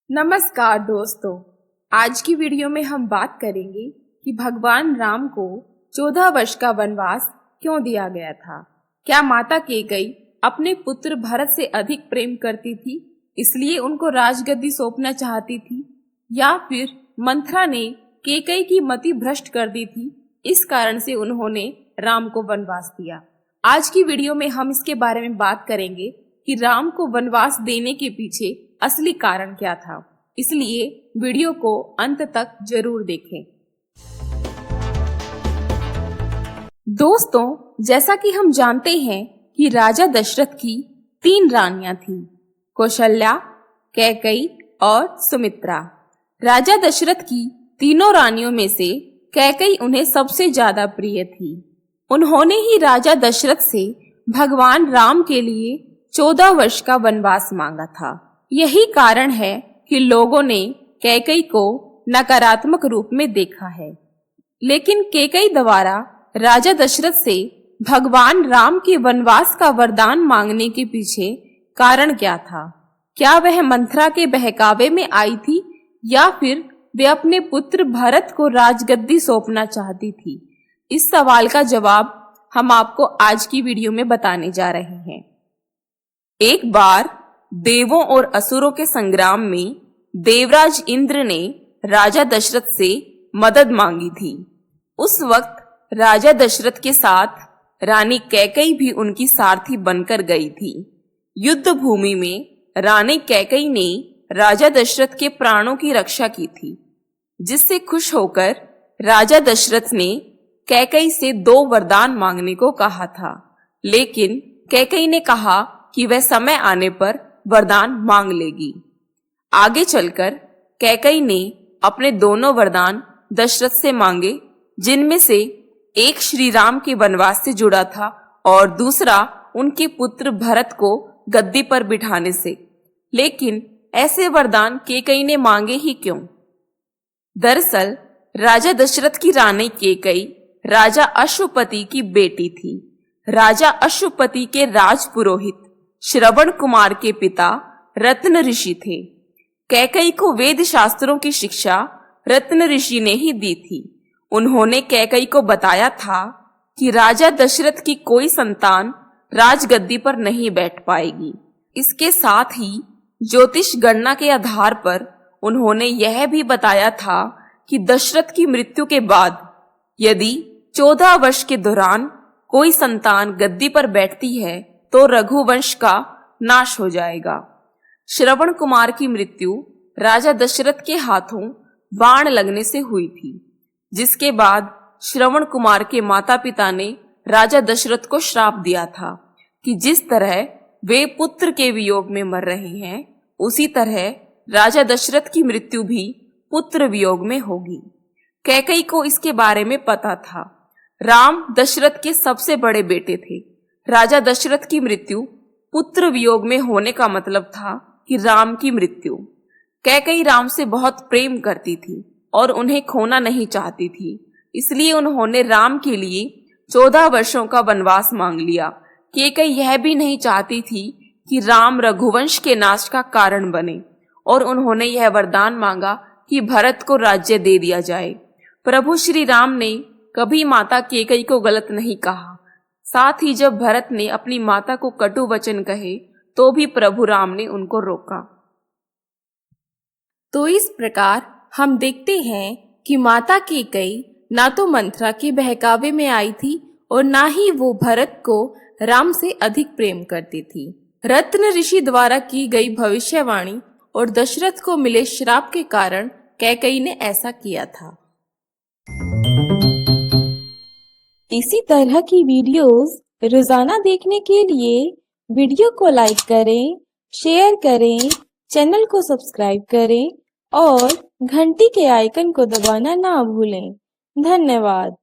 नमस्कार दोस्तों, आज की वीडियो में हम बात करेंगे कि भगवान राम को 14 वर्ष का वनवास क्यों दिया गया था। क्या माता कैकेयी अपने पुत्र भरत से अधिक प्रेम करती थी, इसलिए उनको राजगद्दी सौंपना चाहती थी, या फिर मंथरा ने कैकेयी की मति भ्रष्ट कर दी थी, इस कारण से उन्होंने राम को वनवास दिया। आज की वीडियो में हम इसके बारे में बात करेंगे कि राम को वनवास देने के पीछे असली कारण क्या था, इसलिए वीडियो को अंत तक जरूर देखें। दोस्तों, जैसा कि हम जानते हैं कि राजा दशरथ की 3 रानियां थीं, कौशल्या, कैकेयी और सुमित्रा। राजा दशरथ की तीनों रानियों में से कैकेयी उन्हें सबसे ज्यादा प्रिय थी। उन्होंने ही राजा दशरथ से भगवान राम के लिए 14 वर्ष का वनवास मांगा था। यही कारण है कि लोगों ने कैकेयी को नकारात्मक रूप में देखा है, लेकिन कैकेयी द्वारा राजा दशरथ से भगवान राम के वनवास का वरदान मांगने के पीछे कारण क्या था? क्या वह मंथरा के बहकावे में आई थी, या फिर वे अपने पुत्र भरत को राजगद्दी सौंपना चाहती थी? इस सवाल का जवाब हम आपको आज की वीडियो में बताने जा रहे हैं। एक बार देवों और असुरों के संग्राम में देवराज इंद्र ने राजा दशरथ से मदद मांगी थी। उस वक्त राजा दशरथ के साथ रानी कैकेयी भी उनकी सारथी बनकर गई थी। युद्ध भूमि में रानी कैकेयी ने राजा दशरथ के प्राणों की रक्षा की थी, जिससे खुश होकर राजा दशरथ ने कैकेयी से 2 वरदान मांगने को कहा था, लेकिन कैकेयी ने कहा कि वह समय आने पर वरदान मांग लेगी। आगे चलकर कैकेयी ने अपने दोनों वरदान दशरथ से मांगे, जिनमें से एक श्री राम के वनवास से जुड़ा था और दूसरा उनके पुत्र भरत को गद्दी पर बिठाने से। लेकिन ऐसे वरदान कैकेयी ने मांगे ही क्यों? दरअसल राजा दशरथ की रानी कैकेयी राजा अश्वपति की बेटी थी। राजा अश्वपति के राजपुरोहित श्रवण कुमार के पिता रत्न ऋषि थे। कैकेयी को वेद शास्त्रों की शिक्षा रत्न ऋषि ने ही दी थी। उन्होंने कैकेयी को बताया था कि राजा दशरथ की कोई संतान राजगद्दी पर नहीं बैठ पाएगी। इसके साथ ही ज्योतिष गणना के आधार पर उन्होंने यह भी बताया था कि दशरथ की मृत्यु के बाद यदि 14 वर्ष के दौरान कोई संतान गद्दी पर बैठती है तो रघुवंश का नाश हो जाएगा। श्रवण कुमार की मृत्यु राजा दशरथ के हाथों बाण लगने से हुई थी, जिसके बाद श्रवण कुमार के माता पिता ने राजा दशरथ को श्राप दिया था कि जिस तरह वे पुत्र के वियोग में मर रहे हैं, उसी तरह राजा दशरथ की मृत्यु भी पुत्र वियोग में होगी। कैकेयी को इसके बारे में पता था। राम दशरथ के सबसे बड़े बेटे थे। राजा दशरथ की मृत्यु पुत्र वियोग में होने का मतलब था कि राम की मृत्यु। कैकेयी राम से बहुत प्रेम करती थी और उन्हें खोना नहीं चाहती थी, इसलिए उन्होंने राम के लिए 14 वर्षों का वनवास मांग लिया। कैकेयी यह भी नहीं चाहती थी कि राम रघुवंश के नाश का कारण बने, और उन्होंने यह वरदान मांगा कि भरत को राज्य दे दिया जाए। प्रभु श्री राम ने कभी माता कैकेयी को गलत नहीं कहा। साथ ही जब भरत ने अपनी माता को कटु वचन कहे तो भी प्रभु राम ने उनको रोका। तो इस प्रकार हम देखते हैं कि माता कैकेयी ना तो मंथरा के बहकावे में आई थी और ना ही वो भरत को राम से अधिक प्रेम करती थी। रत्न ऋषि द्वारा की गई भविष्यवाणी और दशरथ को मिले श्राप के कारण कैकेयी ने ऐसा किया था। इसी तरह की वीडियोस रोजाना देखने के लिए वीडियो को लाइक करें, शेयर करें, चैनल को सब्सक्राइब करें और घंटी के आइकन को दबाना ना भूलें। धन्यवाद।